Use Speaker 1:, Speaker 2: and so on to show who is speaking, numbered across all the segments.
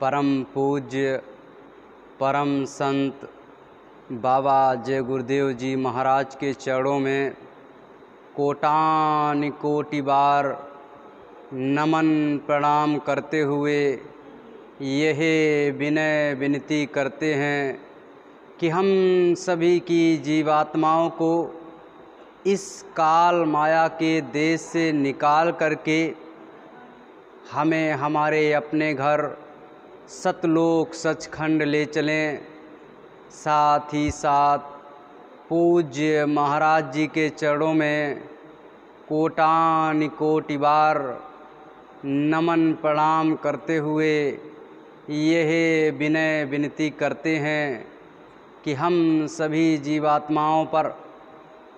Speaker 1: परम पूज्य परम संत बाबा जय गुरुदेव जी महाराज के चरणों में कोटान कोटि बार नमन प्रणाम करते हुए यह विनय विनती करते हैं कि हम सभी की जीवात्माओं को इस काल माया के देश से निकाल करके हमें हमारे अपने घर सतलोक सचखंड ले चलें। साथ ही साथ पूज्य महाराज जी के चरणों में कोटान कोटि बार नमन प्रणाम करते हुए यह विनय विनती करते हैं कि हम सभी जीवात्माओं पर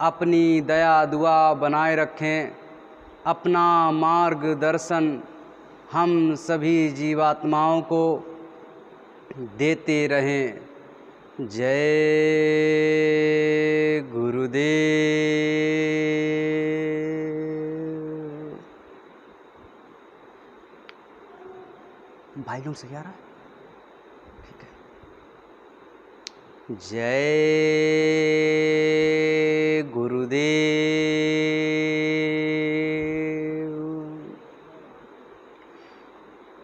Speaker 1: अपनी दया दुआ बनाए रखें, अपना मार्गदर्शन हम सभी जीवात्माओं को देते रहें। जय गुरुदेव। भाई लोग सही आ रहा है? ठीक है। जय गुरुदेव।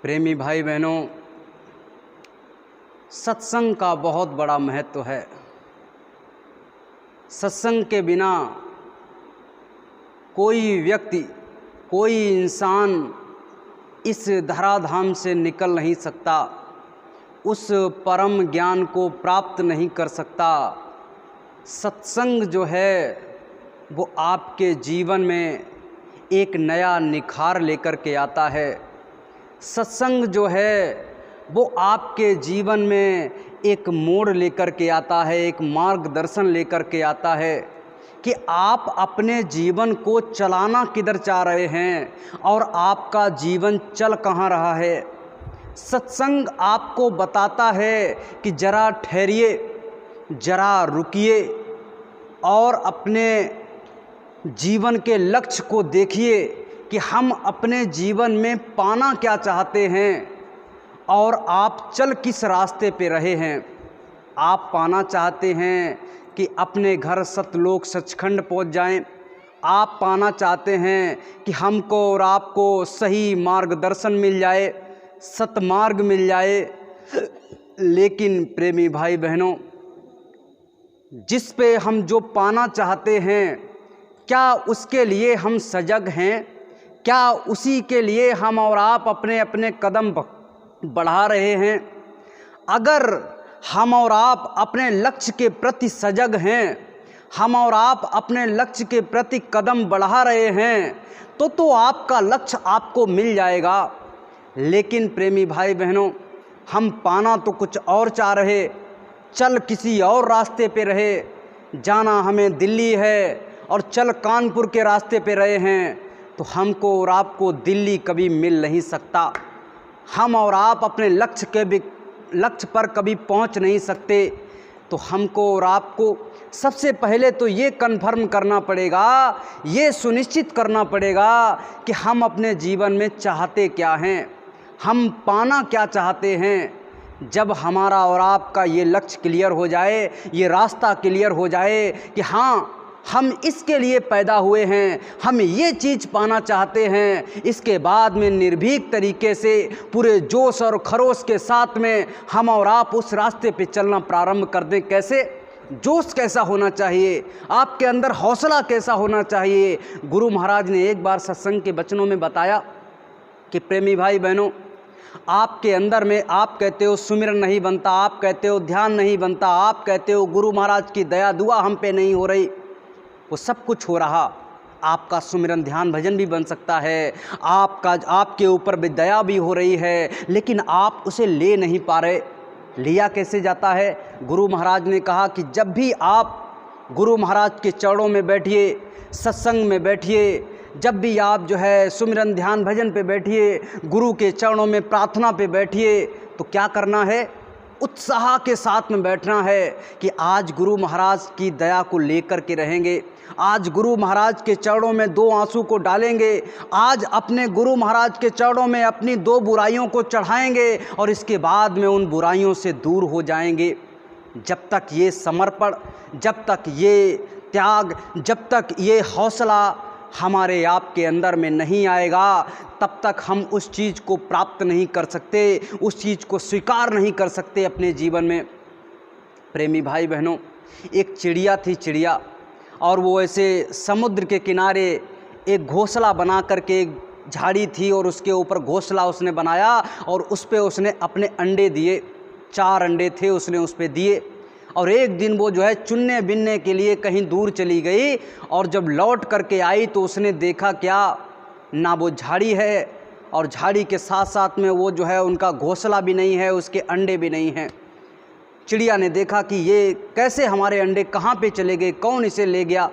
Speaker 1: प्रेमी भाई बहनों, सत्संग का बहुत बड़ा महत्व है। सत्संग के बिना कोई व्यक्ति, कोई इंसान इस धराधाम से निकल नहीं सकता, उस परम ज्ञान को प्राप्त नहीं कर सकता। सत्संग जो है वो आपके जीवन में एक नया निखार लेकर के आता है। सत्संग जो है वो आपके जीवन में एक मोड़ लेकर के आता है, एक मार्गदर्शन लेकर के आता है कि आप अपने जीवन को चलाना किधर चाह रहे हैं और आपका जीवन चल कहाँ रहा है। सत्संग आपको बताता है कि जरा ठहरिए, जरा रुकिए और अपने जीवन के लक्ष्य को देखिए कि हम अपने जीवन में पाना क्या चाहते हैं और आप चल किस रास्ते पे रहे हैं। आप पाना चाहते हैं कि अपने घर सतलोक सचखंड पहुंच जाएं। आप पाना चाहते हैं कि हमको और आपको सही मार्गदर्शन मिल जाए, सतमार्ग मिल जाए। लेकिन प्रेमी भाई बहनों, जिस पे हम जो पाना चाहते हैं, क्या उसके लिए हम सजग हैं? क्या उसी के लिए हम और आप अपने अपने कदम बढ़ा रहे हैं? अगर हम और आप अपने लक्ष्य के प्रति सजग हैं, हम और आप अपने लक्ष्य के प्रति कदम बढ़ा रहे हैं, तो आपका लक्ष्य आपको मिल जाएगा। लेकिन प्रेमी भाई बहनों, हम पाना तो कुछ और चाह रहे, चल किसी और रास्ते पे रहे। जाना हमें दिल्ली है और चल कानपुर के रास्ते पे रहे हैं, तो हमको और आपको दिल्ली कभी मिल नहीं सकता। हम और आप अपने लक्ष्य पर कभी पहुंच नहीं सकते। तो हमको और आपको सबसे पहले तो ये कन्फर्म करना पड़ेगा, ये सुनिश्चित करना पड़ेगा कि हम अपने जीवन में चाहते क्या हैं, हम पाना क्या चाहते हैं। जब हमारा और आपका ये लक्ष्य क्लियर हो जाए, ये रास्ता क्लियर हो जाए कि हाँ, हम इसके लिए पैदा हुए हैं, हम ये चीज़ पाना चाहते हैं, इसके बाद में निर्भीक तरीके से पूरे जोश और खरोश के साथ में हम और आप उस रास्ते पे चलना प्रारंभ कर दें। कैसे? जोश कैसा होना चाहिए, आपके अंदर हौसला कैसा होना चाहिए। गुरु महाराज ने एक बार सत्संग के वचनों में बताया कि प्रेमी भाई बहनों, आपके अंदर में आप कहते हो सुमिरन नहीं बनता, आप कहते हो ध्यान नहीं बनता, आप कहते हो गुरु महाराज की दया दुआ हम पे नहीं हो रही। वो सब कुछ हो रहा, आपका सुमिरन ध्यान भजन भी बन सकता है, आपके ऊपर भी दया भी हो रही है, लेकिन आप उसे ले नहीं पा रहे। लिया कैसे जाता है? गुरु महाराज ने कहा कि जब भी आप गुरु महाराज के चरणों में बैठिए, सत्संग में बैठिए, जब भी आप जो है सुमिरन ध्यान भजन पे बैठिए, गुरु के चरणों में प्रार्थना पे बैठिए, तो क्या करना है? उत्साह के साथ में बैठना है कि आज गुरु महाराज की दया को लेकर के रहेंगे, आज गुरु महाराज के चरणों में 2 आंसू को डालेंगे, आज अपने गुरु महाराज के चरणों में अपनी 2 बुराइयों को चढ़ाएंगे और इसके बाद में उन बुराइयों से दूर हो जाएंगे। जब तक ये समर्पण, जब तक ये त्याग, जब तक ये हौसला हमारे आपके अंदर में नहीं आएगा, तब तक हम उस चीज़ को प्राप्त नहीं कर सकते, उस चीज़ को स्वीकार नहीं कर सकते अपने जीवन में। प्रेमी भाई बहनों, एक चिड़िया थी, चिड़िया, और वो ऐसे समुद्र के किनारे एक घोंसला बना करके, एक झाड़ी थी और उसके ऊपर घोंसला उसने बनाया और उस पे उसने अपने अंडे दिए। 4 अंडे थे उसने उस पे दिए और एक दिन वो जो है चुनने बिनने के लिए कहीं दूर चली गई और जब लौट करके आई तो उसने देखा क्या, ना वो झाड़ी है और झाड़ी के साथ साथ में वो जो है उनका घोंसला भी नहीं है, उसके अंडे भी नहीं हैं। चिड़िया ने देखा कि ये कैसे हमारे अंडे कहाँ पे चले गए, कौन इसे ले गया।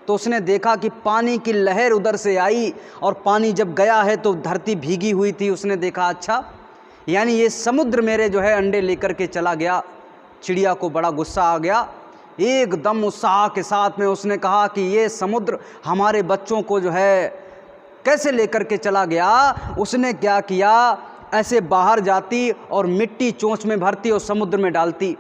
Speaker 1: तो उसने देखा कि पानी की लहर उधर से आई और पानी जब गया है तो धरती भीगी हुई थी। उसने देखा अच्छा, यानी ये समुद्र मेरे जो है अंडे लेकर के चला गया। चिड़िया को बड़ा गुस्सा आ गया, एकदम उत्साह के साथ में उसने कहा कि ये समुद्र हमारे बच्चों को जो है कैसे लेकर के चला गया। उसने क्या किया, ऐसे बाहर जाती और मिट्टी चोंच में भरती और समुद्र में डालती,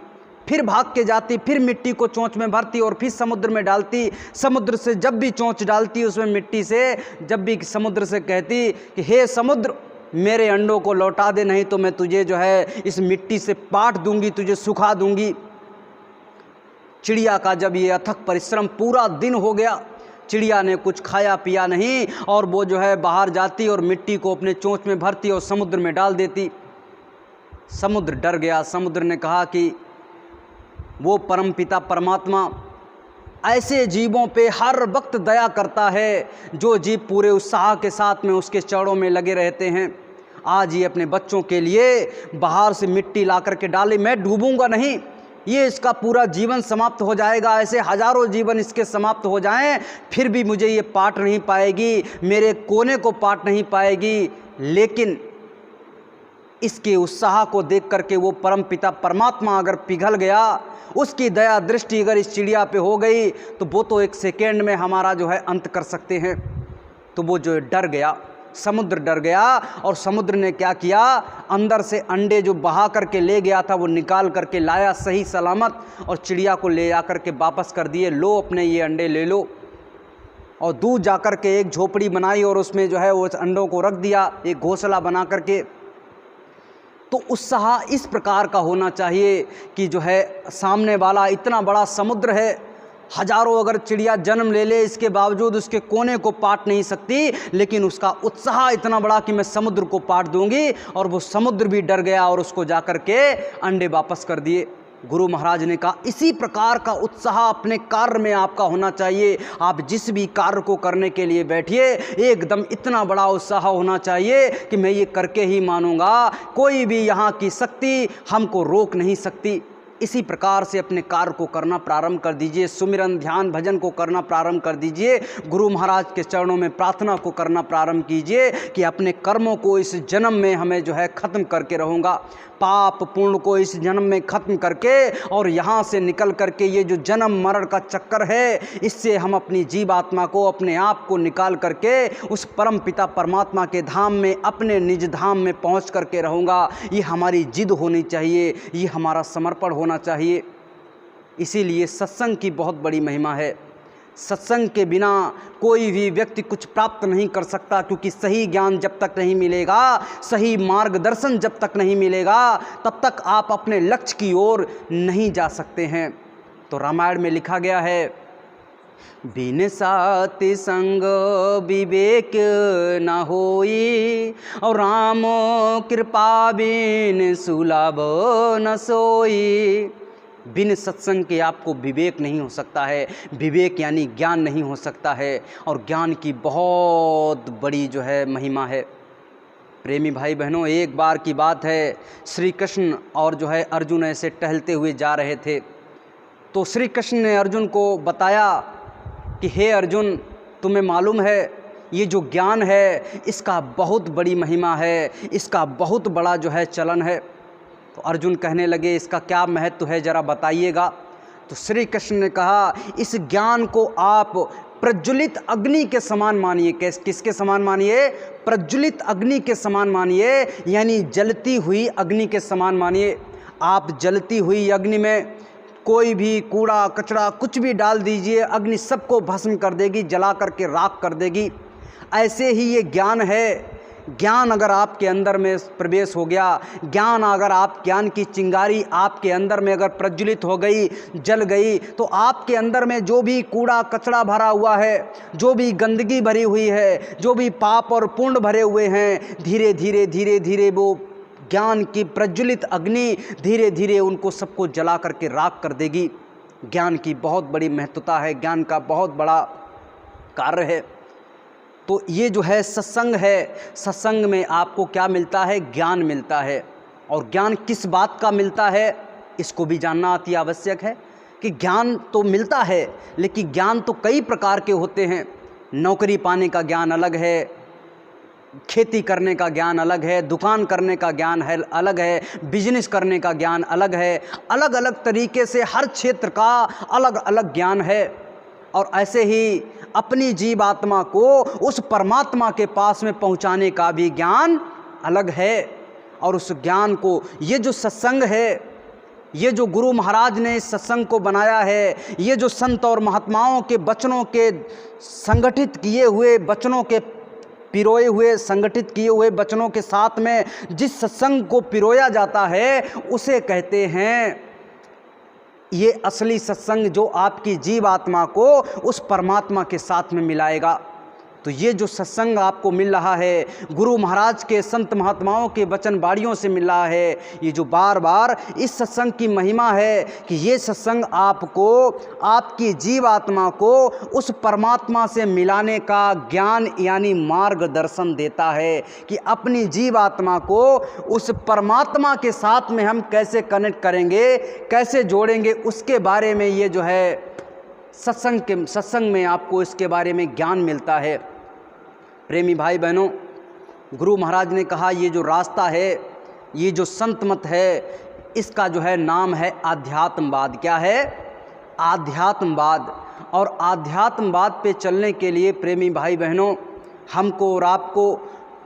Speaker 1: फिर भाग के जाती, फिर मिट्टी को चोंच में भरती और फिर समुद्र में डालती। समुद्र से जब भी चोंच डालती उसमें मिट्टी से, जब भी समुद्र से कहती कि हे समुद्र मेरे अंडों को लौटा दे, नहीं तो मैं तुझे जो है इस मिट्टी से पाट दूंगी, तुझे सुखा दूंगी। चिड़िया का जब ये अथक परिश्रम, पूरा दिन हो गया, चिड़िया ने कुछ खाया पिया नहीं और वो जो है बाहर जाती और मिट्टी को अपने चोंच में भरती और समुद्र में डाल देती। समुद्र डर गया। समुद्र ने कहा कि वो परमपिता परमात्मा ऐसे जीवों पे हर वक्त दया करता है जो जीव पूरे उत्साह के साथ में उसके चरणों में लगे रहते हैं। आज ये अपने बच्चों के लिए बाहर से मिट्टी ला करके डाले, मैं डूबूंगा नहीं, ये इसका पूरा जीवन समाप्त हो जाएगा, ऐसे हजारों जीवन इसके समाप्त हो जाएं, फिर भी मुझे ये पाट नहीं पाएगी, मेरे कोने को पाट नहीं पाएगी। लेकिन इसके उत्साह को देख करके वो परमपिता परमात्मा अगर पिघल गया, उसकी दया दृष्टि अगर इस चिड़िया पे हो गई तो वो तो 1 सेकेंड में हमारा जो है अंत कर सकते हैं। तो वो जो डर गया, समुद्र डर गया और समुद्र ने क्या किया, अंदर से अंडे जो बहा करके ले गया था वो निकाल करके लाया सही सलामत और चिड़िया को ले जा करके वापस कर दिए। लो अपने ये अंडे ले लो। और दूर जा कर के एक झोपड़ी बनाई और उसमें जो है वो अंडों को रख दिया, एक घोंसला बना करके। तो उत्साह इस प्रकार का होना चाहिए कि जो है सामने वाला इतना बड़ा समुद्र है, हजारों अगर चिड़िया जन्म ले ले इसके बावजूद उसके कोने को पाट नहीं सकती, लेकिन उसका उत्साह इतना बड़ा कि मैं समुद्र को पाट दूंगी। और वो समुद्र भी डर गया और उसको जाकर के अंडे वापस कर दिए। गुरु महाराज ने कहा इसी प्रकार का उत्साह अपने कार्य में आपका होना चाहिए। आप जिस भी कार्य को करने के लिए बैठिए, एकदम इतना बड़ा उत्साह होना चाहिए कि मैं ये करके ही मानूंगा, कोई भी यहाँ की शक्ति हमको रोक नहीं सकती। इसी प्रकार से अपने कार्य को करना प्रारंभ कर दीजिए, सुमिरन ध्यान भजन को करना प्रारंभ कर दीजिए, गुरु महाराज के चरणों में प्रार्थना को करना प्रारंभ कीजिए कि अपने कर्मों को इस जन्म में हमें जो है ख़त्म करके रहूँगा, पाप पुण्य को इस जन्म में ख़त्म करके और यहाँ से निकल करके ये जो जन्म मरण का चक्कर है इससे हम अपनी जीवात्मा को, अपने आप को निकाल करके उस परम पिता परमात्मा के धाम में, अपने निज धाम में पहुँच करके रहूँगा। ये हमारी जिद होनी चाहिए, ये हमारा समर्पण होना चाहिए। इसीलिए सत्संग की बहुत बड़ी महिमा है। सत्संग के बिना कोई भी व्यक्ति कुछ प्राप्त नहीं कर सकता, क्योंकि सही ज्ञान जब तक नहीं मिलेगा, सही मार्गदर्शन जब तक नहीं मिलेगा, तब तक आप अपने लक्ष्य की ओर नहीं जा सकते हैं। तो रामायण में लिखा गया है, बिन साति संग विवेक न होई, और राम कृपा बिन सुलभ न सोई। बिन सत्संग के आपको विवेक नहीं हो सकता है, विवेक यानी ज्ञान नहीं हो सकता है, और ज्ञान की बहुत बड़ी जो है महिमा है। प्रेमी भाई बहनों, एक बार की बात है, श्री कृष्ण और जो है अर्जुन ऐसे टहलते हुए जा रहे थे। तो श्री कृष्ण ने अर्जुन को बताया कि हे अर्जुन, तुम्हें मालूम है ये जो ज्ञान है इसका बहुत बड़ी महिमा है, इसका बहुत बड़ा जो है चलन है। तो अर्जुन कहने लगे इसका क्या महत्व है, ज़रा बताइएगा। तो श्री कृष्ण ने कहा इस ज्ञान को आप प्रज्वलित अग्नि के समान मानिए। किसके समान मानिए? प्रज्वलित अग्नि के समान मानिए, यानी जलती हुई अग्नि के समान मानिए। आप जलती हुई अग्नि में कोई भी कूड़ा कचरा कुछ भी डाल दीजिए, अग्नि सबको भस्म कर देगी, जला करके राख कर देगी। ऐसे ही ये ज्ञान है। ज्ञान अगर आपके अंदर में प्रवेश हो गया, ज्ञान की चिंगारी आपके अंदर में अगर प्रज्वलित हो गई, जल गई, तो आपके अंदर में जो भी कूड़ा कचरा भरा हुआ है, जो भी गंदगी भरी हुई है, जो भी पाप और पुण्य भरे हुए हैं, धीरे धीरे धीरे धीरे वो ज्ञान की प्रज्वलित अग्नि धीरे धीरे उनको सबको जला करके राख कर देगी। ज्ञान की बहुत बड़ी महत्वता है, ज्ञान का बहुत बड़ा कार्य है। तो ये जो है सत्संग है, सत्संग में आपको क्या मिलता है? ज्ञान मिलता है। और ज्ञान किस बात का मिलता है, इसको भी जानना अति आवश्यक है कि ज्ञान तो मिलता है, लेकिन ज्ञान तो कई प्रकार के होते हैं। नौकरी पाने का ज्ञान अलग है, खेती करने का ज्ञान अलग है, दुकान करने का ज्ञान है अलग है, बिजनेस करने का ज्ञान अलग है। अलग अलग तरीके से हर क्षेत्र का अलग अलग ज्ञान है। और ऐसे ही अपनी जीव आत्मा को उस परमात्मा के पास में पहुंचाने का भी ज्ञान अलग है। और उस ज्ञान को, ये जो सत्संग है, ये जो गुरु महाराज ने इस सत्संग को बनाया है, ये जो संत और महात्माओं के वचनों के संगठित किए हुए वचनों के पिरोए हुए संगठित किए हुए वचनों के साथ में जिस सत्संग को पिरोया जाता है, उसे कहते हैं ये असली सत्संग, जो आपकी जीव आत्मा को उस परमात्मा के साथ में मिलाएगा। तो ये जो सत्संग आपको मिल रहा है, गुरु महाराज के संत महात्माओं के वचन बाड़ियों से मिल रहा है, ये जो बार बार इस सत्संग की महिमा है कि ये सत्संग आपको, आपकी जीव आत्मा को उस परमात्मा से मिलाने का ज्ञान यानी मार्गदर्शन देता है कि अपनी जीव आत्मा को उस परमात्मा के साथ में हम कैसे कनेक्ट करेंगे, कैसे जोड़ेंगे, उसके बारे में ये जो है सत्संग में आपको इसके बारे में ज्ञान मिलता है। प्रेमी भाई बहनों, गुरु महाराज ने कहा ये जो रास्ता है, ये जो संत मत है, इसका जो है नाम है आध्यात्मवाद। क्या है? आध्यात्मवाद। और आध्यात्मवाद पे चलने के लिए प्रेमी भाई बहनों, हमको और आपको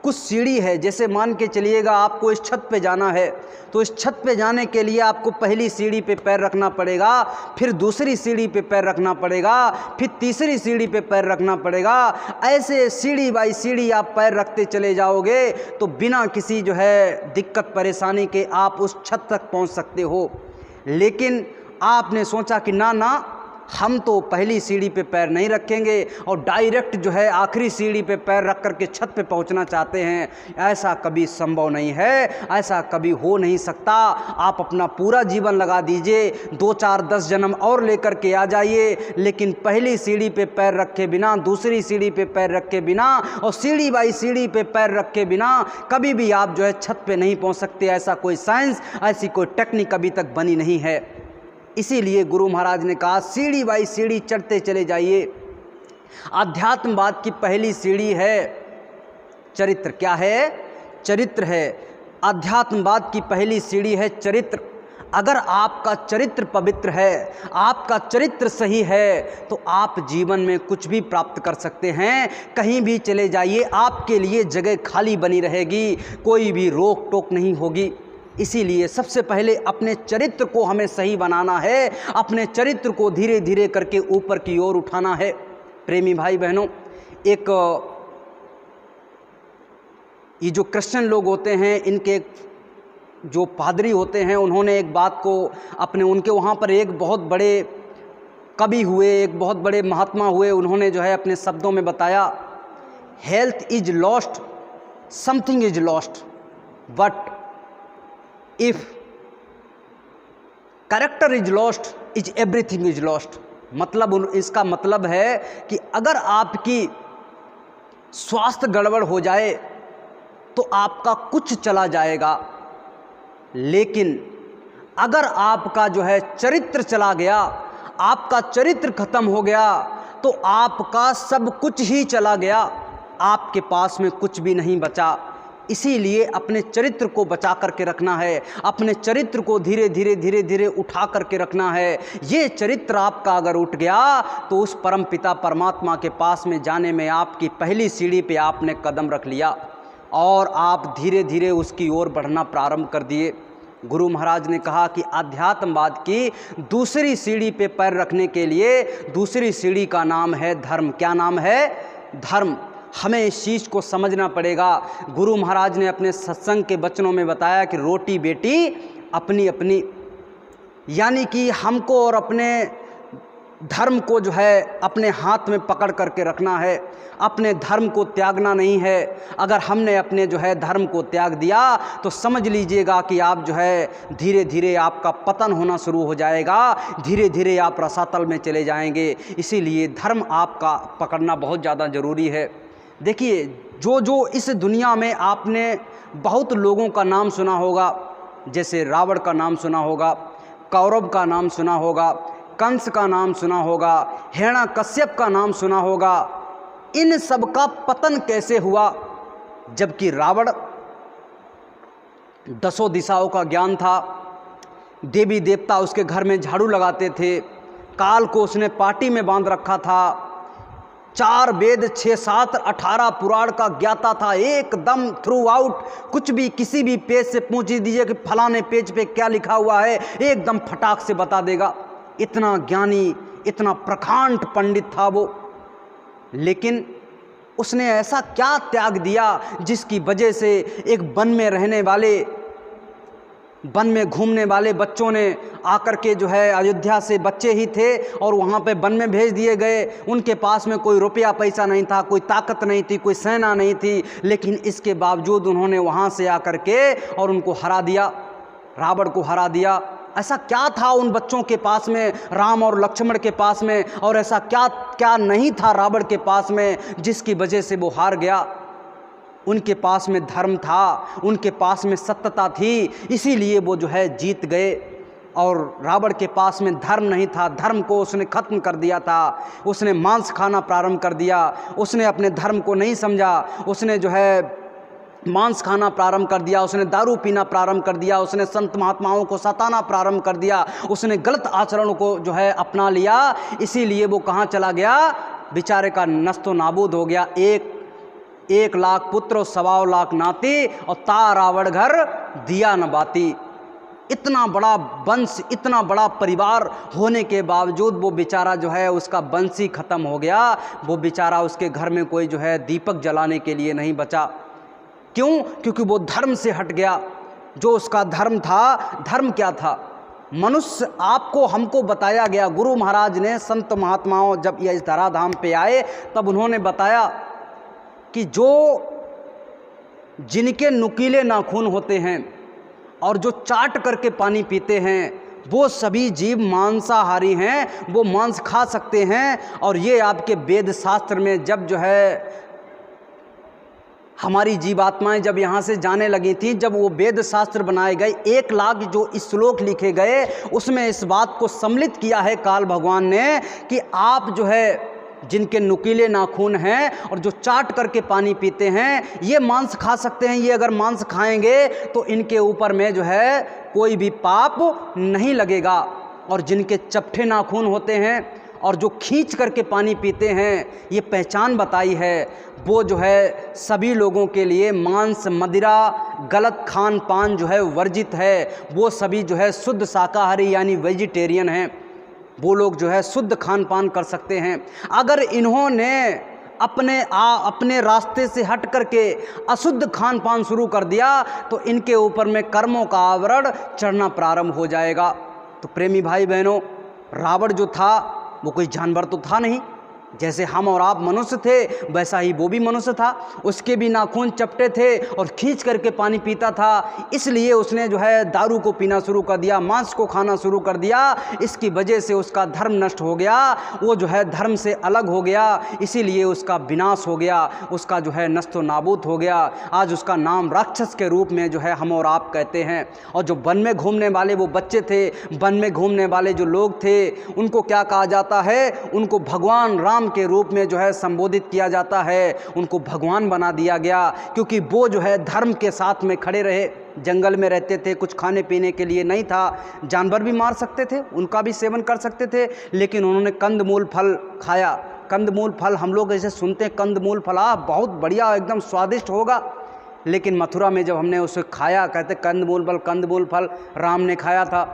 Speaker 1: कुछ सीढ़ी है। जैसे मान के चलिएगा आपको इस छत पे जाना है, तो इस छत पे जाने के लिए आपको पहली सीढ़ी पे पैर रखना पड़ेगा, फिर दूसरी सीढ़ी पे पैर रखना पड़ेगा, फिर तीसरी सीढ़ी पे पैर रखना पड़ेगा। ऐसे सीढ़ी बाई सीढ़ी आप पैर रखते चले जाओगे तो बिना किसी जो है दिक्कत परेशानी के आप उस छत तक पहुंच सकते हो। लेकिन आपने सोचा कि ना हम तो पहली सीढ़ी पे पैर नहीं रखेंगे और डायरेक्ट जो है आखिरी सीढ़ी पे पैर रख करके छत पे पहुंचना चाहते हैं। ऐसा कभी संभव नहीं है, ऐसा कभी हो नहीं सकता। आप अपना पूरा जीवन लगा दीजिए, 2, 4, 10 जन्म और लेकर के आ जाइए, लेकिन पहली सीढ़ी पे पैर रखे बिना, दूसरी सीढ़ी पे पैर रखे बिना और सीढ़ी बाई सीढ़ी पे पैर रखे बिना कभी भी आप जो है छत पे नहीं पहुँच सकते। ऐसा कोई साइंस, ऐसी कोई टेक्निक अभी तक बनी नहीं है। इसीलिए गुरु महाराज ने कहा सीढ़ी बाई सीढ़ी चढ़ते चले जाइए। आध्यात्मवाद की पहली सीढ़ी है चरित्र। क्या है? चरित्र है। आध्यात्मवाद की पहली सीढ़ी है चरित्र। अगर आपका चरित्र पवित्र है, आपका चरित्र सही है, तो आप जीवन में कुछ भी प्राप्त कर सकते हैं। कहीं भी चले जाइए, आपके लिए जगह खाली बनी रहेगी, कोई भी रोक टोक नहीं होगी। इसीलिए सबसे पहले अपने चरित्र को हमें सही बनाना है, अपने चरित्र को धीरे धीरे करके ऊपर की ओर उठाना है। प्रेमी भाई बहनों, एक ये जो क्रिश्चियन लोग होते हैं, इनके जो पादरी होते हैं, उन्होंने एक बात को उनके वहाँ पर एक बहुत बड़े कवि हुए, एक बहुत बड़े महात्मा हुए, उन्होंने जो है अपने शब्दों में बताया, health is lost, something is lost, but if character is lost, is everything is lost. मतलब इसका मतलब है कि अगर आपकी स्वास्थ्य गड़बड़ हो जाए तो आपका कुछ चला जाएगा, लेकिन अगर आपका जो है चरित्र चला गया, आपका चरित्र खत्म हो गया, तो आपका सब कुछ ही चला गया, आपके पास में कुछ भी नहीं बचा। इसीलिए अपने चरित्र को बचा करके रखना है, अपने चरित्र को धीरे धीरे उठा करके रखना है। ये चरित्र आपका अगर उठ गया तो उस परम पिता परमात्मा के पास में जाने में आपकी पहली सीढ़ी पे आपने कदम रख लिया और आप धीरे धीरे उसकी ओर बढ़ना प्रारंभ कर दिए। गुरु महाराज ने कहा कि आध्यात्मवाद की दूसरी सीढ़ी पे पैर रखने के लिए दूसरी सीढ़ी का नाम है धर्म। क्या नाम है? धर्म। हमें इस चीज़ को समझना पड़ेगा। गुरु महाराज ने अपने सत्संग के वचनों में बताया कि रोटी बेटी अपनी अपनी, यानी कि हमको और अपने धर्म को जो है अपने हाथ में पकड़ करके रखना है, अपने धर्म को त्यागना नहीं है। अगर हमने अपने जो है धर्म को त्याग दिया तो समझ लीजिएगा कि आप जो है धीरे धीरे आपका पतन होना शुरू हो जाएगा, धीरे धीरे आप रसातल में चले जाएंगे। इसीलिए धर्म आपका पकड़ना बहुत ज़्यादा ज़रूरी है। देखिए, जो इस दुनिया में आपने बहुत लोगों का नाम सुना होगा, जैसे रावण का नाम सुना होगा, कौरव का नाम सुना होगा, कंस का नाम सुना होगा, हिरण्यकश्यप का नाम सुना होगा। इन सब का पतन कैसे हुआ? जबकि रावण 10 दिशाओं का ज्ञान था, देवी देवता उसके घर में झाड़ू लगाते थे, काल को उसने पाटी में बांध रखा था, 4 वेद 6 7 18 पुराण का ज्ञाता था, एकदम थ्रू आउट। कुछ भी किसी भी पेज से पूछ दीजिए कि फलाने पेज पे क्या लिखा हुआ है, एकदम फटाक से बता देगा। इतना ज्ञानी, इतना प्रखांड पंडित था वो। लेकिन उसने ऐसा क्या त्याग दिया जिसकी वजह से एक वन में रहने वाले, वन में घूमने वाले बच्चों ने आकर के जो है, अयोध्या से बच्चे ही थे और वहाँ पे वन में भेज दिए गए। उनके पास में कोई रुपया पैसा नहीं था, कोई ताकत नहीं थी, कोई सेना नहीं थी, लेकिन इसके बावजूद उन्होंने वहाँ से आकर के और उनको हरा दिया, रावण को हरा दिया। ऐसा क्या था उन बच्चों के पास में, राम और लक्ष्मण के पास में, और ऐसा क्या क्या नहीं था रावण के पास में जिसकी वजह से वो हार गया? उनके पास में धर्म था, उनके पास में सत्यता थी, इसीलिए वो जो है जीत गए। और रावण के पास में धर्म नहीं था, धर्म को उसने खत्म कर दिया था, उसने मांस खाना प्रारंभ कर दिया, उसने अपने धर्म को नहीं समझा, उसने जो है मांस खाना प्रारंभ कर दिया, उसने दारू पीना प्रारंभ कर दिया, उसने संत महात्माओं को सताना प्रारंभ कर दिया, उसने गलत आचरण को जो है अपना लिया। इसीलिए वो कहाँ चला गया? बेचारे का नस्तो नाबूद हो गया। 1 लाख पुत्र और 1.25 लाख नाती, और ता रावण घर दिया न बाती। इतना बड़ा वंश, इतना बड़ा परिवार होने के बावजूद वो बेचारा जो है उसका वंश ही खत्म हो गया। वो बेचारा, उसके घर में कोई जो है दीपक जलाने के लिए नहीं बचा। क्यों? क्योंकि वो धर्म से हट गया। जो उसका धर्म था, धर्म क्या था? मनुष्य, आपको हमको बताया गया, गुरु महाराज ने, संत महात्माओं जब ये इस धराधाम पे आए तब उन्होंने बताया कि जिनके नुकीले नाखून होते हैं और जो चाट करके पानी पीते हैं, वो सभी जीव मांसाहारी हैं, वो मांस खा सकते हैं। और ये आपके वेद शास्त्र में जब जो है हमारी जीवात्माएं जब यहाँ से जाने लगी थी, जब वो वेद शास्त्र बनाए गए, 1 लाख जो श्लोक लिखे गए, उसमें इस बात को सम्मिलित किया है काल भगवान ने कि आप जो है जिनके नुकीले नाखून हैं और जो चाट करके पानी पीते हैं, ये मांस खा सकते हैं। ये अगर मांस खाएंगे तो इनके ऊपर में जो है कोई भी पाप नहीं लगेगा। और जिनके चपटे नाखून होते हैं और जो खींच करके पानी पीते हैं, ये पहचान बताई है, वो जो है सभी लोगों के लिए मांस, मदिरा, गलत खान पान जो है वर्जित है। वो सभी जो है शुद्ध शाकाहारी यानी वेजिटेरियन हैं। वो लोग जो है शुद्ध खान पान कर सकते हैं। अगर इन्होंने अपने रास्ते से हट करके अशुद्ध खान पान शुरू कर दिया तो इनके ऊपर में कर्मों का आवरण चढ़ना प्रारंभ हो जाएगा। तो प्रेमी भाई बहनों, रावण जो था वो कोई जानवर तो था नहीं। जैसे हम और आप मनुष्य थे वैसा ही वो भी मनुष्य था। उसके भी नाखून चपटे थे और खींच करके पानी पीता था। इसलिए उसने जो है दारू को पीना शुरू कर दिया, मांस को खाना शुरू कर दिया। इसकी वजह से उसका धर्म नष्ट हो गया, वो जो है धर्म से अलग हो गया। इसीलिए उसका विनाश हो गया, उसका जो है नस्तो नाबूद हो गया। आज उसका नाम राक्षस के रूप में जो है हम और आप कहते हैं। और जो वन में घूमने वाले वो बच्चे थे, वन में घूमने वाले जो लोग थे, उनको क्या कहा जाता है? उनको भगवान राम राम के रूप में जो है संबोधित किया जाता है, उनको भगवान बना दिया गया, क्योंकि वो जो है धर्म के साथ में खड़े रहे। जंगल में रहते थे, कुछ खाने पीने के लिए नहीं था, जानवर भी मार सकते थे, उनका भी सेवन कर सकते थे, लेकिन उन्होंने कंदमूल फल खाया। कंदमूल फल हम लोग ऐसे सुनते हैं, कंदमूल फल बहुत बढ़िया एकदम स्वादिष्ट होगा, लेकिन मथुरा में जब हमने उसे खाया, कहते कंदमूल फल राम ने खाया था,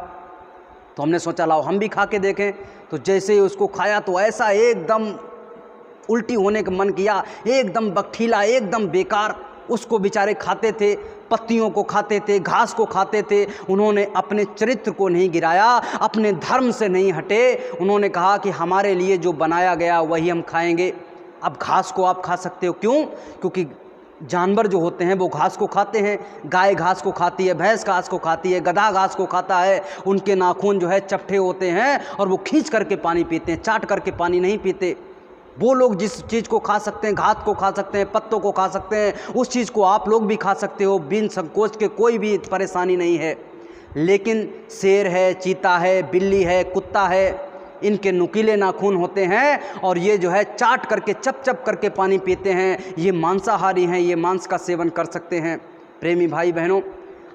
Speaker 1: तो हमने सोचा लाओ हम भी खा के देखें। तो जैसे ही उसको खाया तो ऐसा एकदम उल्टी होने का मन किया, एकदम बकठीला, एकदम बेकार। उसको बेचारे खाते थे, पत्तियों को खाते थे, घास को खाते थे। उन्होंने अपने चरित्र को नहीं गिराया, अपने धर्म से नहीं हटे। उन्होंने कहा कि हमारे लिए जो बनाया गया वही हम खाएंगे। अब घास को आप खा सकते हो, क्यों? क्योंकि जानवर जो होते हैं वो घास को खाते हैं। गाय घास को खाती है, भैंस घास को खाती है, गधा घास को खाता है। उनके नाखून जो है चपटे होते हैं और वो खींच करके पानी पीते हैं, चाट करके पानी नहीं पीते। वो लोग जिस चीज़ को खा सकते हैं, घास को खा सकते हैं, पत्तों को खा सकते हैं, उस चीज़ को आप लोग भी खा सकते हो, बिन संकोच के, कोई भी परेशानी नहीं है। लेकिन शेर है, चीता है, बिल्ली है, कुत्ता है, इनके नुकीले नाखून होते हैं और ये जो है चाट करके, चप चप करके पानी पीते हैं। ये मांसाहारी हैं, ये मांस का सेवन कर सकते हैं। प्रेमी भाई बहनों,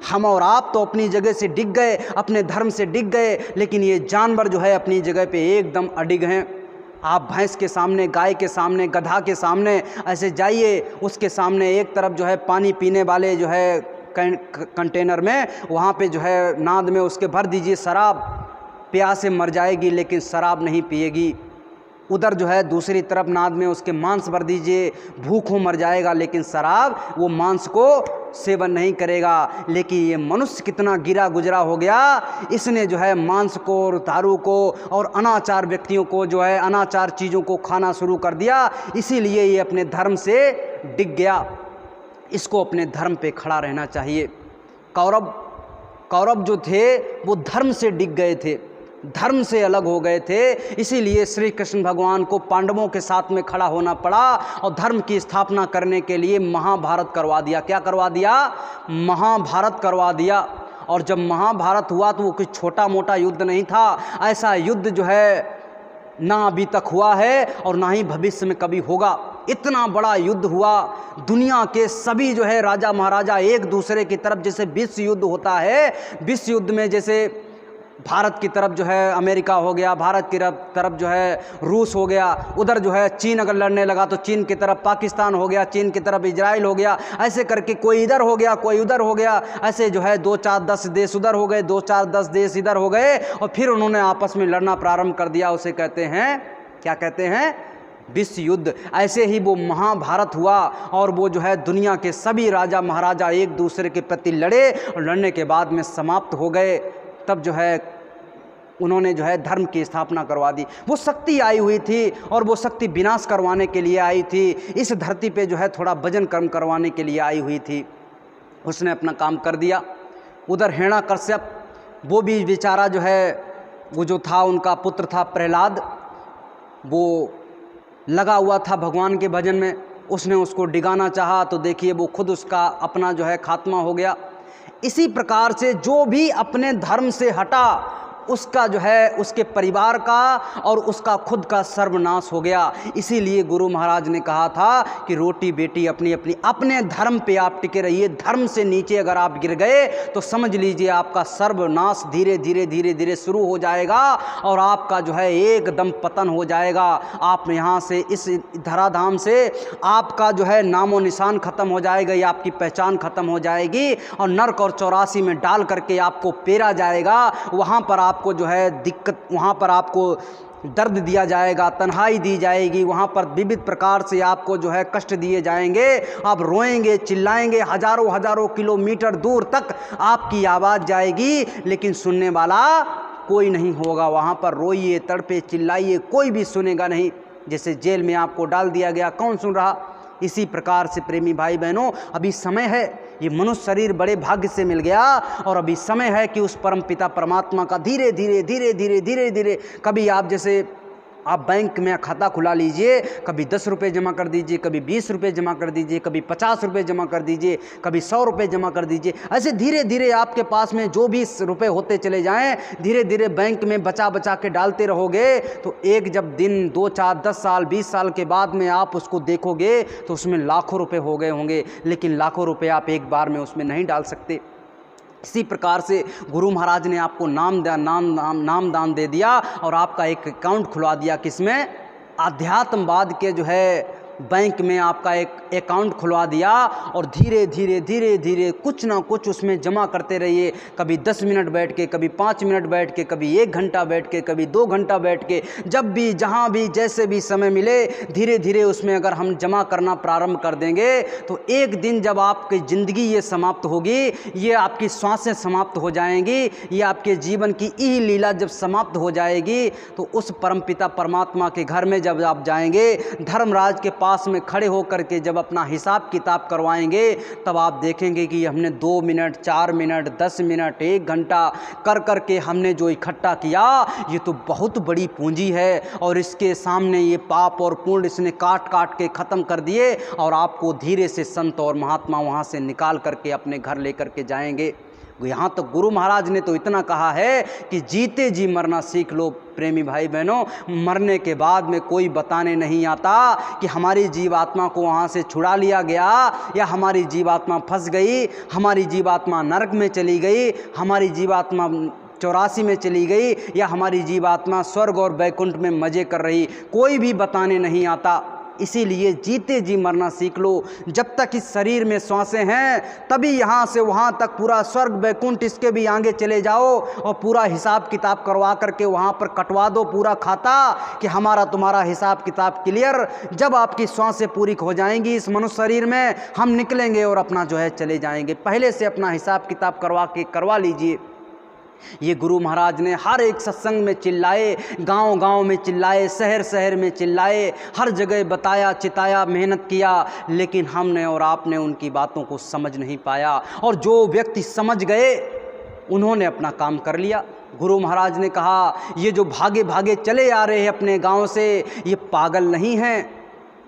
Speaker 1: हम और आप तो अपनी जगह से डिग गए, अपने धर्म से डिग गए, लेकिन ये जानवर जो है अपनी जगह पे एकदम अडिग हैं। आप भैंस के सामने, गाय के सामने, गधा के सामने ऐसे जाइए, उसके सामने एक तरफ जो है पानी पीने वाले जो है कंटेनर में, वहाँ पे जो है नाद में उसके भर दीजिए शराब, प्यास से मर जाएगी लेकिन शराब नहीं पिएगी। उधर जो है दूसरी तरफ नाद में उसके मांस भर दीजिए, भूखों मर जाएगा लेकिन शराब, वो मांस को सेवन नहीं करेगा। लेकिन ये मनुष्य कितना गिरा गुजरा हो गया, इसने जो है मांस को और दारू को और अनाचार व्यक्तियों को जो है अनाचार चीज़ों को खाना शुरू कर दिया। इसीलिए ये अपने धर्म से डिग गया। इसको अपने धर्म पे खड़ा रहना चाहिए। कौरव जो थे वो धर्म से डिग गए थे, धर्म से अलग हो गए थे। इसीलिए श्री कृष्ण भगवान को पांडवों के साथ में खड़ा होना पड़ा और धर्म की स्थापना करने के लिए महाभारत करवा दिया। क्या करवा दिया? महाभारत करवा दिया। और जब महाभारत हुआ तो वो कुछ छोटा मोटा युद्ध नहीं था। ऐसा युद्ध जो है ना अभी तक हुआ है और ना ही भविष्य में कभी होगा। इतना बड़ा युद्ध हुआ, दुनिया के सभी जो है राजा महाराजा एक दूसरे की तरफ, जैसे विश्व युद्ध होता है, विश्व युद्ध में जैसे भारत की तरफ जो है अमेरिका हो गया, भारत की तरफ जो है रूस हो गया, उधर जो है चीन अगर लड़ने लगा तो चीन की तरफ पाकिस्तान हो गया, चीन की तरफ इजराइल हो गया, ऐसे करके कोई इधर हो गया, कोई उधर हो गया। ऐसे जो है 2-4-10 देश उधर हो गए, 2-4-10 देश इधर हो गए और फिर उन्होंने आपस में लड़ना प्रारंभ कर दिया। उसे कहते हैं, क्या कहते हैं? विश्व युद्ध। ऐसे ही वो महाभारत हुआ और वो जो है दुनिया के सभी राजा महाराजा एक दूसरे के प्रति लड़े और लड़ने के बाद में समाप्त हो गए। तब जो है उन्होंने जो है धर्म की स्थापना करवा दी। वो शक्ति आई हुई थी और वो शक्ति विनाश करवाने के लिए आई थी, इस धरती पे जो है थोड़ा भजन कर्म करवाने के लिए आई हुई थी। उसने अपना काम कर दिया। उधर हिरण्यकश्यप, वो भी बेचारा जो है, वो जो था उनका पुत्र था प्रहलाद, वो लगा हुआ था भगवान के भजन में। उसने उसको डिगाना चाहा तो देखिए वो खुद उसका अपना जो है खात्मा हो गया। इसी प्रकार से जो भी अपने धर्म से हटा उसका जो है उसके परिवार का और उसका खुद का सर्वनाश हो गया। इसीलिए गुरु महाराज ने कहा था कि रोटी बेटी अपनी अपनी, अपने धर्म पे आप टिके रहिए। धर्म से नीचे अगर आप गिर गए तो समझ लीजिए आपका सर्वनाश धीरे धीरे धीरे धीरे शुरू हो जाएगा और आपका जो है एकदम पतन हो जाएगा। आप यहाँ से, इस धराधाम से आपका जो है नामो निशान खत्म हो जाएगा, या आपकी पहचान खत्म हो जाएगी और नर्क और 84 में डाल करके आपको पेरा जाएगा। वहाँ पर आपको जो है दिक्कत, वहाँ पर आपको दर्द दिया जाएगा, तन्हाई दी जाएगी, वहाँ पर विविध प्रकार से आपको जो है कष्ट दिए जाएंगे। आप रोएंगे, चिल्लाएंगे, हजारों हजारों किलोमीटर दूर तक आपकी आवाज़ जाएगी, लेकिन सुनने वाला कोई नहीं होगा। वहाँ पर रोइए, तड़पे, चिल्लाइए, कोई भी सुनेगा नहीं। जैसे जेल में आपको डाल दिया गया, कौन सुन रहा? इसी प्रकार से प्रेमी भाई बहनों, अभी समय है, ये मनुष्य शरीर बड़े भाग्य से मिल गया और अभी समय है कि उस परम पिता परमात्मा का धीरे धीरे धीरे धीरे धीरे धीरे, कभी आप जैसे आप बैंक में खाता खुला लीजिए, कभी 10 रुपये जमा कर दीजिए, कभी 20 रुपये जमा कर दीजिए, कभी 50 रुपये जमा कर दीजिए, कभी 100 रुपये जमा कर दीजिए। ऐसे धीरे धीरे आपके पास में जो भी रुपये होते चले जाएं, धीरे धीरे बैंक में बचा बचा के डालते रहोगे, तो एक जब दिन 2, 4, 10 साल 20 साल के बाद में आप उसको देखोगे तो उसमें लाखों रुपये हो गए होंगे, लेकिन लाखों रुपये आप एक बार में उसमें नहीं डाल सकते। इसी प्रकार से गुरु महाराज ने आपको नाम दान दे दिया और आपका एक अकाउंट खुलवा दिया, किसमें? आध्यात्मवाद के जो है बैंक में आपका एक अकाउंट खुलवा दिया, और धीरे धीरे धीरे धीरे कुछ ना कुछ उसमें जमा करते रहिए। कभी 10 मिनट बैठ के, कभी 5 मिनट बैठ के, कभी 1 घंटा बैठ के, कभी 2 घंटा बैठ के, जब भी जहाँ भी जैसे भी समय मिले धीरे धीरे उसमें अगर हम जमा करना प्रारंभ कर देंगे तो एक दिन जब आपकी ज़िंदगी ये समाप्त होगी, ये आपकी सांसें समाप्त हो जाएंगी, ये आपके जीवन की यही लीला जब समाप्त हो जाएगी, तो उस परमपिता परमात्मा के घर में जब आप जाएंगे, धर्मराज के पास में खड़े होकर के जब अपना हिसाब किताब करवाएंगे, तब आप देखेंगे कि हमने 2 मिनट 4 मिनट 10 मिनट 1 घंटा कर कर के हमने जो इकट्ठा किया, ये तो बहुत बड़ी पूंजी है, और इसके सामने ये पाप और पुण्य इसने काट काट के ख़त्म कर दिए, और आपको धीरे से संत और महात्मा वहाँ से निकाल करके अपने घर लेकर के जाएंगे। यहाँ तक गुरु महाराज ने तो इतना कहा है कि जीते जी मरना सीख लो प्रेमी भाई बहनों, मरने के बाद में कोई बताने नहीं आता कि हमारी जीवात्मा को वहाँ से छुड़ा लिया गया, या हमारी जीवात्मा फंस गई, हमारी जीवात्मा नरक में चली गई, हमारी जीवात्मा 84 में चली गई, या हमारी जीवात्मा स्वर्ग और वैकुंठ में मज़े कर रही, कोई भी बताने नहीं आता। इसीलिए जीते जी मरना सीख लो। जब तक इस शरीर में सांसें हैं तभी यहाँ से वहाँ तक पूरा स्वर्ग वैकुंठ इसके भी आगे चले जाओ, और पूरा हिसाब किताब करवा करके वहाँ पर कटवा दो पूरा खाता कि हमारा तुम्हारा हिसाब किताब क्लियर। जब आपकी सांसें पूरी हो जाएंगी इस मनुष्य शरीर में, हम निकलेंगे और अपना जो है चले जाएंगे। पहले से अपना हिसाब किताब करवा लीजिए। ये गुरु महाराज ने हर एक सत्संग में चिल्लाए, गांव गांव में चिल्लाए, शहर शहर में चिल्लाए, हर जगह बताया, चिताया, मेहनत किया, लेकिन हमने और आपने उनकी बातों को समझ नहीं पाया। और जो व्यक्ति समझ गए उन्होंने अपना काम कर लिया। गुरु महाराज ने कहा, ये जो भागे भागे चले आ रहे हैं अपने गांव से, ये पागल नहीं हैं,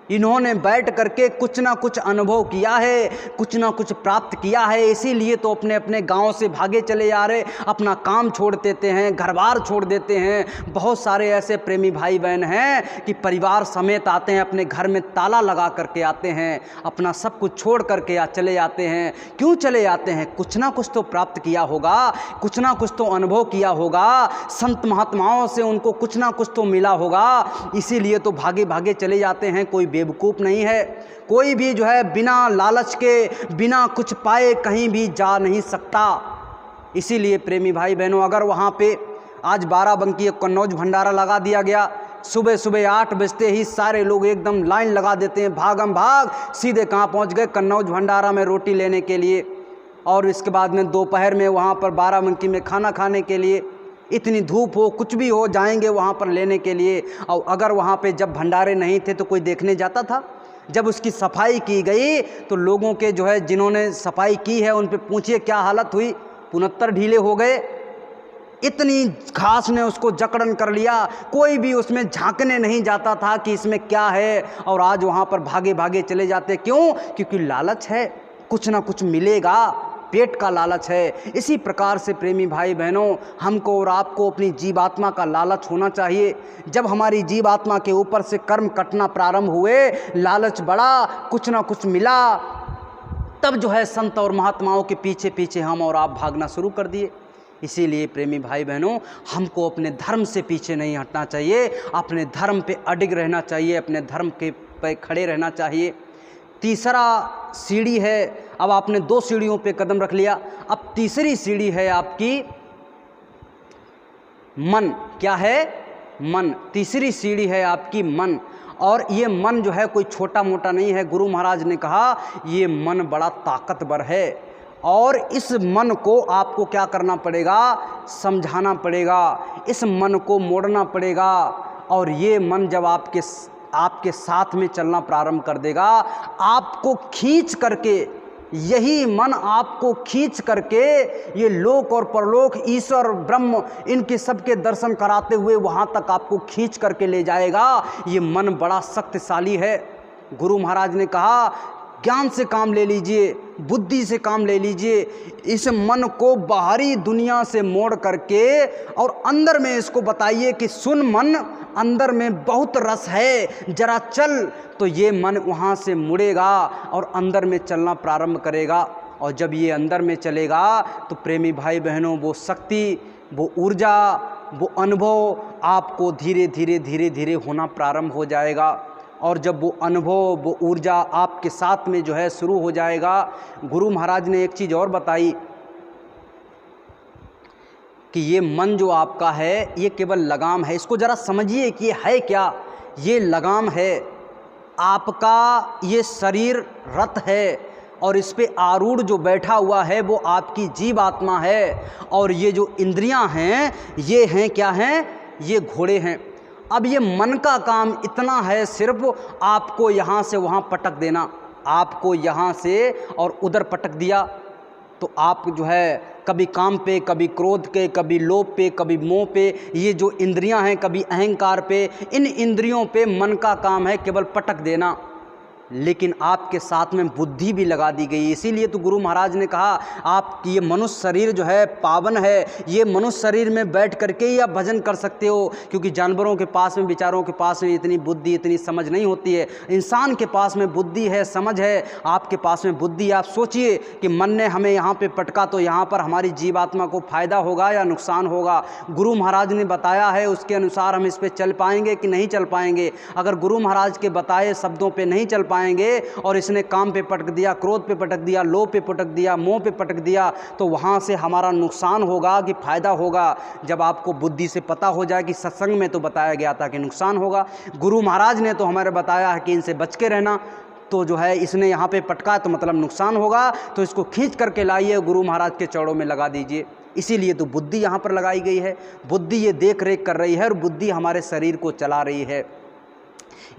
Speaker 1: इन्होंने बैठ करके कुछ ना कुछ अनुभव किया है, कुछ ना कुछ प्राप्त किया है, इसीलिए तो अपने अपने गांव से भागे चले आ रहे, अपना काम छोड़ देते हैं, घर बार छोड़ देते हैं। बहुत सारे ऐसे प्रेमी भाई बहन हैं कि परिवार समेत आते हैं, अपने घर में ताला लगा करके आते हैं, अपना सब कुछ छोड़ करके चले आते हैं। क्यों चले आते हैं? कुछ ना कुछ तो प्राप्त किया होगा, कुछ ना कुछ तो अनुभव किया होगा, संत महात्माओं से उनको कुछ ना कुछ तो मिला होगा, इसीलिए तो भागे भागे चले जाते हैं। कोई बेवकूफ़ नहीं है, कोई भी जो है बिना लालच के, बिना कुछ पाए कहीं भी जा नहीं सकता। इसीलिए प्रेमी भाई बहनों, अगर वहाँ पे आज बाराबंकी कन्नौज भंडारा लगा दिया गया, सुबह सुबह 8 बजते ही सारे लोग एकदम लाइन लगा देते हैं, भागम भाग सीधे कहाँ पहुँच गए? कन्नौज भंडारा में रोटी लेने के लिए, और इसके बाद में दोपहर में वहाँ पर बाराबंकी में खाना खाने के लिए। इतनी धूप हो, कुछ भी हो, जाएंगे वहाँ पर लेने के लिए। और अगर वहाँ पे जब भंडारे नहीं थे तो कोई देखने जाता था? जब उसकी सफाई की गई तो लोगों के जो है जिन्होंने सफाई की है उन पे पूछिए क्या हालत हुई, 69 ढीले हो गए। इतनी घास ने उसको जकड़न कर लिया, कोई भी उसमें झांकने नहीं जाता था कि इसमें क्या है। और आज वहाँ पर भागे भागे चले जाते, क्यों? क्योंकि लालच है, कुछ ना कुछ मिलेगा, पेट का लालच है। इसी प्रकार से प्रेमी भाई बहनों, हमको और आपको अपनी जीवात्मा का लालच होना चाहिए। जब हमारी जीवात्मा के ऊपर से कर्म कटना प्रारंभ हुए, लालच बढ़ा, कुछ ना कुछ मिला, तब जो है संत और महात्माओं के पीछे पीछे हम और आप भागना शुरू कर दिए। इसीलिए प्रेमी भाई बहनों, हमको अपने धर्म से पीछे नहीं हटना चाहिए, अपने धर्म पे अडिग रहना चाहिए, अपने धर्म के पे खड़े रहना चाहिए। तीसरा सीढ़ी है, अब आपने 2 सीढ़ियों पे कदम रख लिया, अब तीसरी सीढ़ी है आपकी मन। क्या है? मन। तीसरी सीढ़ी है आपकी मन। और ये मन जो है कोई छोटा मोटा नहीं है। गुरु महाराज ने कहा ये मन बड़ा ताकतवर है, और इस मन को आपको क्या करना पड़ेगा? समझाना पड़ेगा, इस मन को मोड़ना पड़ेगा। और ये मन जब आपके साथ में चलना प्रारंभ कर देगा, आपको खींच करके यही मन आपको खींच करके ये लोक और परलोक, ईश्वर ब्रह्म, इनके सबके दर्शन कराते हुए वहाँ तक आपको खींच करके ले जाएगा। ये मन बड़ा शक्तिशाली है। गुरु महाराज ने कहा ज्ञान से काम ले लीजिए, बुद्धि से काम ले लीजिए, इस मन को बाहरी दुनिया से मोड़ करके और अंदर में इसको बताइए कि सुन मन, अंदर में बहुत रस है, जरा चल। तो ये मन वहाँ से मुड़ेगा और अंदर में चलना प्रारंभ करेगा। और जब ये अंदर में चलेगा तो प्रेमी भाई बहनों, वो शक्ति, वो ऊर्जा, वो अनुभव आपको धीरे धीरे धीरे धीरे होना प्रारंभ हो जाएगा। और जब वो अनुभव, वो ऊर्जा आपके साथ में जो है शुरू हो जाएगा, गुरु महाराज ने एक चीज़ और बताई कि ये मन जो आपका है ये केवल लगाम है। इसको ज़रा समझिए कि ये है क्या। ये लगाम है आपका, ये शरीर रथ है और इस पे आरूढ़ जो बैठा हुआ है वो आपकी जीव आत्मा है। और ये जो इंद्रियां हैं ये हैं क्या हैं, ये घोड़े हैं। अब ये मन का काम इतना है, सिर्फ आपको यहाँ से वहाँ पटक देना, आपको यहाँ से और उधर पटक दिया तो आप जो है कभी काम पे, कभी क्रोध के, कभी लोभ पे, कभी मोह पे, ये जो इंद्रियां हैं कभी अहंकार पे, इन इंद्रियों पे मन का काम है केवल पटक देना। लेकिन आपके साथ में बुद्धि भी लगा दी गई। इसीलिए तो गुरु महाराज ने कहा आप ये मनुष्य शरीर जो है पावन है, ये मनुष्य शरीर में बैठ करके ही आप भजन कर सकते हो, क्योंकि जानवरों के पास में, बेचारों के पास में इतनी बुद्धि, इतनी समझ नहीं होती है। इंसान के पास में बुद्धि है, समझ है, आपके पास में बुद्धि। आप सोचिए कि मन ने हमें यहाँ पे पटका तो यहाँ पर हमारी जीवात्मा को फायदा होगा या नुकसान होगा। गुरु महाराज ने बताया है, उसके अनुसार हम इस पर चल पाएंगे कि नहीं चल पाएंगे। अगर गुरु महाराज के बताए शब्दों पर नहीं चल पाएंगे और इसने काम पे पटक दिया, क्रोध पे पटक दिया, लोभ पे पटक दिया, मोह पे पटक दिया, तो वहां से हमारा नुकसान होगा कि फायदा होगा। जब आपको बुद्धि से पता हो जाए कि सत्संग में तो बताया गया था कि नुकसान होगा, गुरु महाराज ने तो हमारे बताया है कि इनसे बच के रहना, तो जो है इसने यहाँ पे पटका तो मतलब नुकसान होगा, तो इसको खींच करके लाइए, गुरु महाराज के चरणों में लगा दीजिए। इसीलिए तो बुद्धि यहाँ पर लगाई गई है। बुद्धि ये देख रेख कर रही है और बुद्धि हमारे शरीर को चला रही है।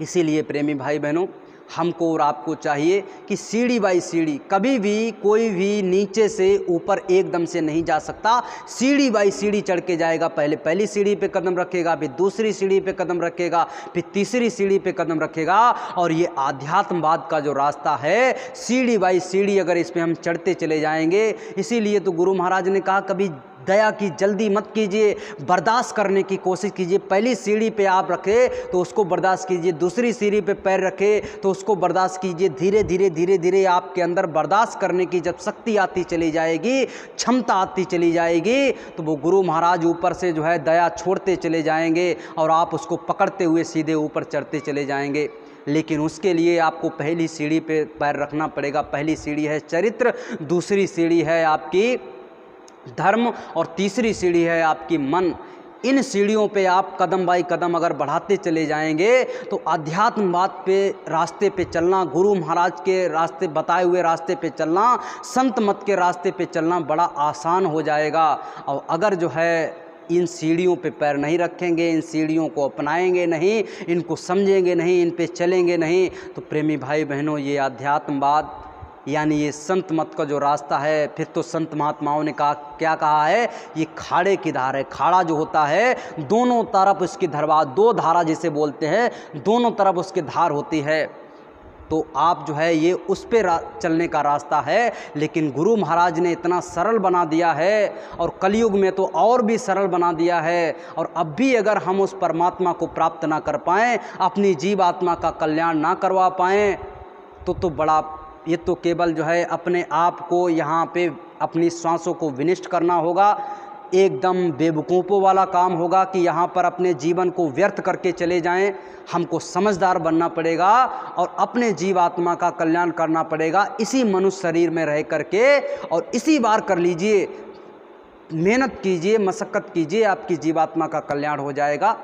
Speaker 1: इसीलिए प्रेमी भाई बहनों, हमको और आपको चाहिए कि सीढ़ी बाई सीढ़ी, कभी भी कोई भी नीचे से ऊपर एकदम से नहीं जा सकता। सीढ़ी बाई सीढ़ी चढ़ के जाएगा। पहले पहली सीढ़ी पे कदम रखेगा, फिर दूसरी सीढ़ी पे कदम रखेगा, फिर तीसरी सीढ़ी पे कदम रखेगा। और ये आध्यात्मवाद का जो रास्ता है, सीढ़ी बाई सीढ़ी अगर इस पे हम चढ़ते चले जाएंगे। इसीलिए तो गुरु महाराज ने कहा कभी दया की जल्दी मत कीजिए, बर्दाश्त करने की कोशिश कीजिए। पहली सीढ़ी पे आप रखे तो उसको बर्दाश्त कीजिए, दूसरी सीढ़ी पे पैर रखे तो उसको बर्दाश्त कीजिए। धीरे धीरे धीरे धीरे आपके अंदर बर्दाश्त करने की जब शक्ति आती चली जाएगी, क्षमता आती चली जाएगी, तो वो गुरु महाराज ऊपर से जो है दया छोड़ते चले जाएंगे और आप उसको पकड़ते हुए सीधे ऊपर चढ़ते चले जाएंगे। लेकिन उसके लिए आपको पहली सीढ़ी पे पैर रखना पड़ेगा। पहली सीढ़ी है चरित्र, दूसरी सीढ़ी है आपकी धर्म और तीसरी सीढ़ी है आपकी मन। इन सीढ़ियों पे आप कदम बाई कदम अगर बढ़ाते चले जाएंगे तो आध्यात्मवाद पे रास्ते पे चलना, गुरु महाराज के रास्ते बताए हुए रास्ते पे चलना, संत मत के रास्ते पे चलना बड़ा आसान हो जाएगा। और अगर जो है इन सीढ़ियों पे पैर नहीं रखेंगे, इन सीढ़ियों को अपनाएंगे नहीं, इनको समझेंगे नहीं, इन पे चलेंगे नहीं, तो प्रेमी भाई बहनों ये आध्यात्मवाद यानी ये संत मत का जो रास्ता है, फिर तो संत महात्माओं ने कहा, क्या कहा है, ये खाड़े की धार है। खाड़ा जो होता है दोनों तरफ उसकी धरवा, दो धारा जिसे बोलते हैं, दोनों तरफ उसकी धार होती है। तो आप जो है ये उस पे चलने का रास्ता है। लेकिन गुरु महाराज ने इतना सरल बना दिया है और कलयुग में तो और भी सरल बना दिया है। और अब भी अगर हम उस परमात्मा को प्राप्त ना कर पाएँ, अपनी जीव आत्मा का कल्याण ना करवा पाएँ, तो बड़ा ये तो केवल जो है अपने आप को यहाँ पे अपनी सांसों को विनिष्ट करना होगा। एकदम बेवकूफ़ों वाला काम होगा कि यहाँ पर अपने जीवन को व्यर्थ करके चले जाएं। हमको समझदार बनना पड़ेगा और अपने जीवात्मा का कल्याण करना पड़ेगा इसी मनुष्य शरीर में रह करके। और इसी बार कर लीजिए, मेहनत कीजिए, मशक्क़त कीजिए, आपकी जीवात्मा का कल्याण हो जाएगा।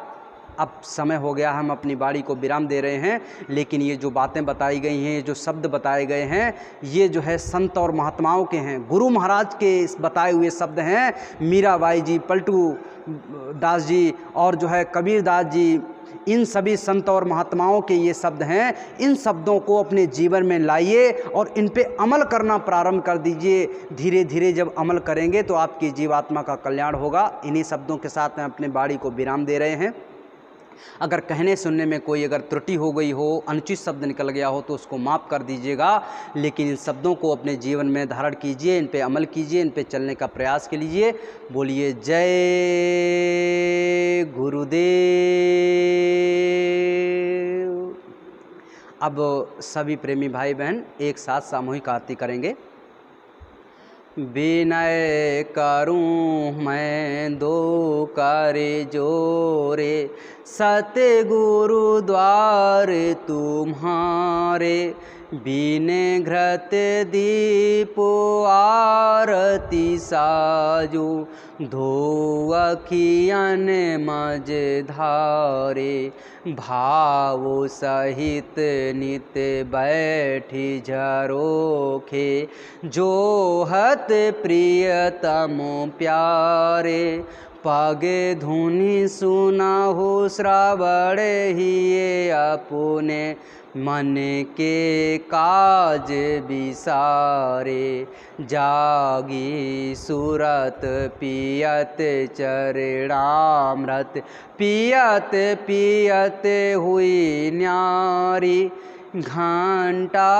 Speaker 1: अब समय हो गया, हम अपनी बाड़ी को विराम दे रहे हैं। लेकिन ये जो बातें बताई गई हैं, ये जो शब्द बताए गए हैं, ये जो है संत और महात्माओं के हैं, गुरु महाराज के इस बताए हुए शब्द हैं। मीराबाई जी, पलटू दास जी और जो है कबीर दास जी, इन सभी संत और महात्माओं के ये शब्द हैं। इन शब्दों को अपने जीवन में लाइए और इन पे अमल करना प्रारंभ कर दीजिए। धीरे धीरे जब अमल करेंगे तो आपकी जीवात्मा का कल्याण होगा। इन्हीं शब्दों के साथ मैं अपने वाणी को विराम दे रहे हैं। अगर कहने सुनने में कोई अगर त्रुटि हो गई हो, अनुचित शब्द निकल गया हो तो उसको माफ़ कर दीजिएगा, लेकिन इन शब्दों को अपने जीवन में धारण कीजिए, इन पे अमल कीजिए, इन पे चलने का प्रयास कीजिए। बोलिए जय गुरुदेव। अब सभी प्रेमी भाई बहन एक साथ सामूहिक आरती करेंगे। विनय करूं मैं दो कर जोरे, सतगुरु द्वार तुम्हारे। बिने घृत दीप आरती साजो, धोअखियन मज धारे। भाव सहित नित बैठी झरोखे, जोहत प्रियतम प्यारे। पग धुनि सुनाहु श्रवण हिये अपने, मन के काज विसारे। जागी सुरत पियत चरणामृत, पियत पियत हुई न्यारी। घंटा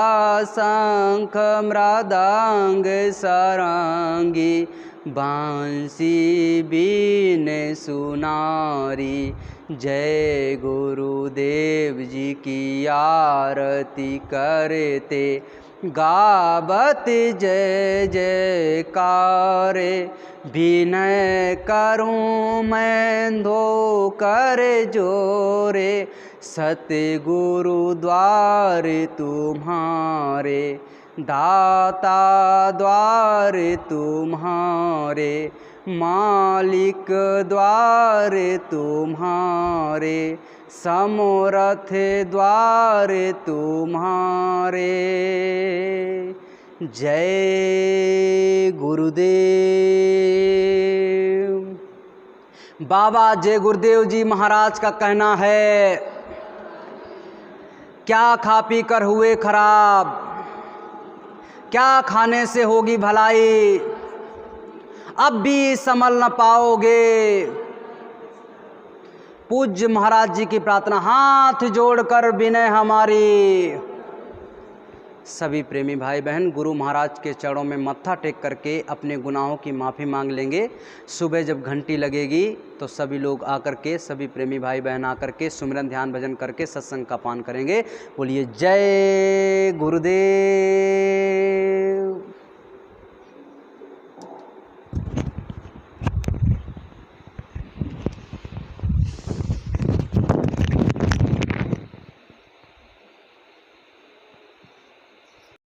Speaker 1: शंख मृदंग सारंगी, बांसी बीन सुनारी। जय गुरुदेव जी की आरती करते, गावत जय जयकारे। विनय करूं मैं दो कर जोरे, सतगुरु द्वार तुम्हारे। दाता द्वार तुम्हारे, मालिक द्वार तुम्हारे। समरथ द्वार तुम्हारे। जय गुरुदेव। बाबा जय गुरुदेव जी महाराज का कहना है, क्या खा पी कर हुए खराब, क्या खाने से होगी भलाई। अब भी संभल न पाओगे। पूज्य महाराज जी की प्रार्थना, हाथ जोड़कर विनय हमारी। सभी प्रेमी भाई बहन गुरु महाराज के चरणों में मत्था टेक करके अपने गुनाहों की माफ़ी मांग लेंगे। सुबह जब घंटी लगेगी तो सभी लोग आकर के, सभी प्रेमी भाई बहन आकर के सुमिरन ध्यान भजन करके सत्संग का पान करेंगे। बोलिए जय गुरुदेव।